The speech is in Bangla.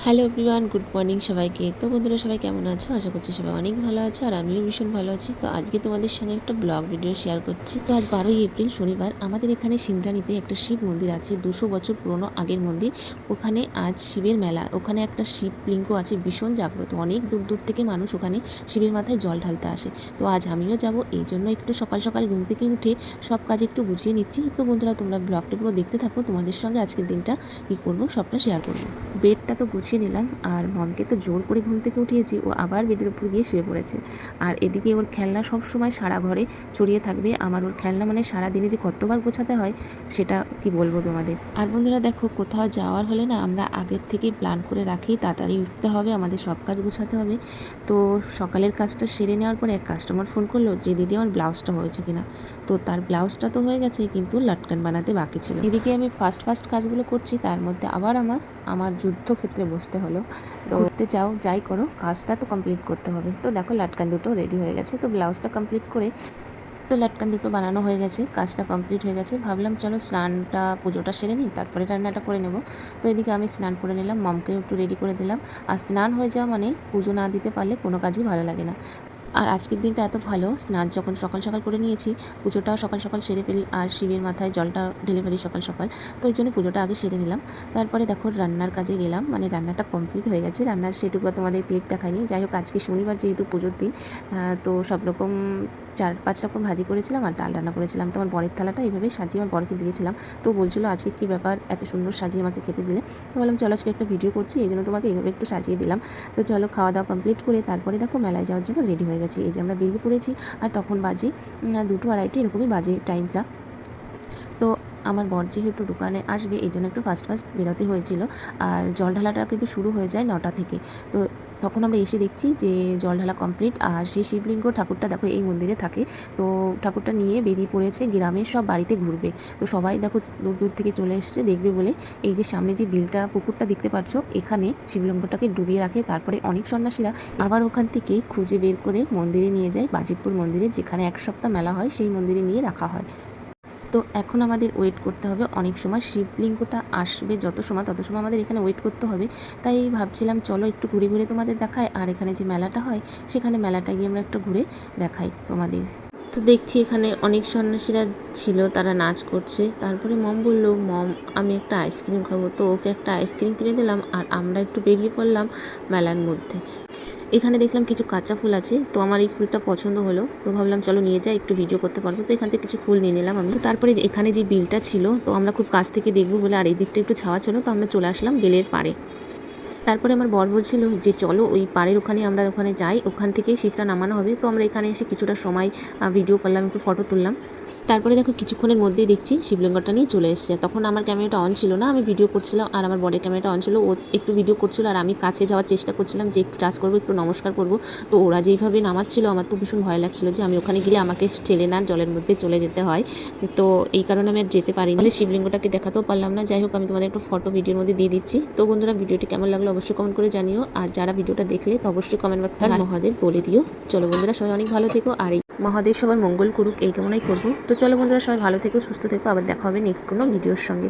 হ্যালো এভরিওয়ান, গুড মর্নিং সবাইকে। তো বন্ধুরা, সবাই কেমন আছো? আশা করছি সবাই অনেক ভালো আছো, আর আমিও ভীষণ ভালো আছি। তো আজকে তোমাদের সঙ্গে একটা ব্লগ ভিডিও শেয়ার করছি। তো আজ 12ই এপ্রিল শনিবার। আমাদের এখানে সিংড়ানিতে একটা শিব মন্দির আছে, 200 বছর পুরনো আগের মন্দির। ওখানে আজ শিবের মেলা। ওখানে একটা শিবলিঙ্গ আছে, ভীষণ জাগ্রত। অনেক দূর দূর থেকে মানুষ ওখানে শিবের মাথায় জল ঢালতে আসে। তো আজ আমিও যাব, এই জন্য একটু সকাল সকাল ঘুম থেকে উঠে সব কাজ একটু গুছিয়ে নিচ্ছি। তো বন্ধুরা, তোমরা ব্লগটা পুরো দেখতে থাকো, তোমাদের সঙ্গে আজকের দিনটা কী করবো সবটা শেয়ার করবো। বেডটা তো গুছিয়ে নিলাম, আর মমকে তো জোর করে ঘুম থেকে উঠিয়েছি, ও আবার বেডের উপর গিয়ে শুয়ে পড়েছে। আর এদিকে ওর খেলনা সব সময় সারা ঘরে ছড়িয়ে থাকবে। আমার ওর খেলনা মানে সারা দিনে যে কতবার গোছাতে হয় সেটা কি বলবো তোমাদের। আর বন্ধুরা দেখো, কোথাও যাওয়ার হলে না আমরা আগের থেকেই প্ল্যান করে রাখি, তাড়াতাড়ি উঠতে হবে, আমাদের সব কাজ গোছাতে হবে। তো সকালের কাজটা সেরে নেওয়ার পরে এক কাস্টমার ফোন করলো যে দিদি আমার ব্লাউজটা হয়েছে কিনা। তো তার ব্লাউজটা তো হয়ে গেছে, কিন্তু লটকান বানাতে বাকি ছিল। এদিকে আমি ফার্স্ট কাজগুলো করছি, তার মধ্যে আবার আমার যুদ্ধক্ষেত্রে বসতে হলো। তো ঘুরতে যাও যাই করো, কাজটা তো কমপ্লিট করতে হবে। তো দেখো, লাটকান দুটো রেডি হয়ে গেছে। তো ব্লাউজটা কমপ্লিট করে তো লাটকান দুটো বানানো হয়ে গেছে, কাজটা কমপ্লিট হয়ে গেছে। ভাবলাম চলো স্নানটা পুজোটা সেরে নিই, তারপরে রান্নাটা করে নেব। তো এদিকে আমি স্নান করে নিলাম, মমকেও একটু রেডি করে দিলাম। আর স্নান হয়ে যাওয়া মানে পুজো না দিতে পারলে কোনো কাজই ভালো লাগে না। আর আজকের দিনটা এত ভালো, স্নান যখন সকাল সকাল করে নিয়েছি, পুজোটাও সকাল সকাল সেরে ফেলি, আর শিবের মাথায় জলটা ঢেলে ফেলি সকাল সকাল। তো ওই জন্য পুজোটা আগে সেরে নিলাম। তারপরে দেখো রান্নার কাজে গেলাম, মানে রান্নাটা কমপ্লিট হয়ে গেছে। রান্নার সেটুকু তোমাদের ক্লিপ দেখাইনি। যাই হোক, আজকে শনিবার যেহেতু পুজোর দিন, তো সব রকম 4-5 রকম ভাজি করেছিলাম আর ডাল রান্না করেছিলাম। তো আমার বরের থালাটা এইভাবেই সাজিয়ে আমার বরকে দিয়েছিলাম। তো বলছিল আজকে কী ব্যাপার, এত সুন্দর সাজিয়ে আমাকে খেতে দিলে। তো বললাম চলো আজকে একটা ভিডিও করছি, এই জন্য তোমাকে এইভাবে একটু সাজিয়ে দিলাম। তো চলো, খাওয়া দাওয়া কমপ্লিট করে তারপরে দেখো মেলায় যাওয়ার জন্য রেডি হয়ে গেছি। এই যে আমরা বেরিয়ে পড়েছি, আর তখন বাজে 2-2:30 এরকমই বাজে টাইমটা। তো আমার বর যেহেতু দোকানে আসবে, এই জন্য একটু ফার্স্ট বেরোতে হয়েছিল। আর জল ঢালাটা কিন্তু শুরু হয়ে যায় 9টা থেকে। তো তখন আমরা এসে দেখছি যে জল ঢালা কমপ্লিট, আর সেই শিবলিঙ্গ ঠাকুরটা দেখো এই মন্দিরে থাকে। তো ঠাকুরটা নিয়ে বেরিয়ে পড়েছে, গ্রামের সব বাড়িতে ঘুরবে। তো সবাই দেখো দূর দূর থেকে চলে এসছে দেখবে বলে। এই যে সামনে যে বিলটা পুকুরটা দেখতে পাচ্ছ, এখানে শিবলিঙ্গটাকে ডুবিয়ে রাখে। তারপরে অনেক সন্ন্যাসীরা আবার ওখান থেকে খুঁজে বের করে মন্দিরে নিয়ে যায়, বাজিতপুর মন্দিরে, যেখানে 1 সপ্তাহ মেলা হয়, সেই মন্দিরে নিয়ে রাখা হয়। তো এখন আমাদের ওয়েট করতে হবে অনেক সময়, শিবলিঙ্গটা আসবে যত সময় তত সময় আমাদের এখানে ওয়েট করতে হবে। তাই ভাবছিলাম চলো একটু ঘুরে ঘুরে তোমাদের দেখাই, আর এখানে যে মেলাটা হয় সেখানে মেলাটা গিয়ে আমরা একটু ঘুরে দেখাই তোমাদের। তো দেখছি এখানে অনেক সন্ন্যাসীরা ছিল, তারা নাচ করছে। তারপরে মম বলল, মম আমি একটা আইসক্রিম খাবো। তো ওকে একটা আইসক্রিম কিনে দিলাম, আর আমরা একটু বেরিয়ে পড়লাম মেলার মধ্যে। এখানে দেখলাম কিছু কাঁচা ফুল আছে, তো আমার এই ফুলটা পছন্দ হলো। তো ভাবলাম চলো নিয়ে যাই, একটু ভিডিও করতে পারবো। তো এখান থেকে কিছু ফুল নিয়ে নিলাম আমি। তো তারপরে এখানে যে বিলটা ছিল, তো আমরা খুব কাছ থেকে দেখবো বলে, আর এই দিকটা একটু ছাওয়া ছিল, তো আমরা চলে আসলাম বেলের পাড়ে। তারপরে আমার বর বলছিল যে চলো ওই পাড়ের ওখানে আমরা ওখানে যাই, ওখান থেকেই শিবটা নামানো হবে। তো আমরা এখানে এসে কিছুটা সময় ভিডিও করলাম, একটু ফটো তুললাম। তারপরে দেখো কিছুক্ষণের মধ্যেই দেখছি শিবলিঙ্গটা নিয়ে চলে এসেছে। তখন আমার ক্যামেরাটা অন ছিল না, আমি ভিডিও করছিলাম, আর আমার বরের ক্যামেরাটা অন ছিল। ও একটু ভিডিও করছিল, আর আমি কাছে যাওয়ার চেষ্টা করছিলাম যে একটু টাচ করবো, একটু নমস্কার করব। তো ওরা যেইভাবে নামাচ্ছিল, আমার তো ভীষণ ভয় লাগছিল যে আমি ওখানে গেলে আমাকে ঠেলে না জলের মধ্যে চলে যেতে হয়। তো এই কারণে আমি আর যেতে পারিনি, শিবলিঙ্গটাকে দেখাতেও পারলাম না। যাই হোক, আমি তোমাদের একটু ফটো ভিডিওর মধ্যে দিয়ে দিচ্ছি। তো বন্ধুরা, ভিডিওটি কেমন লাগলো অবশ্যই কমেন্ট করে জানিও, আর যারা ভিডিওটা দেখলে তো অবশ্যই কমেন্ট বক্সে মহাদেব বলে দিও। চলো বন্ধুরা, সবাই অনেক ভালো থেকো, আর মহাদেব সবার মঙ্গল করুক এই কামনাই করবো। তো চলো বন্ধুরা, সবাই ভালো থেকো, সুস্থ থেকো, আবার দেখা হবে নেক্সট কোনো ভিডিওর সঙ্গে।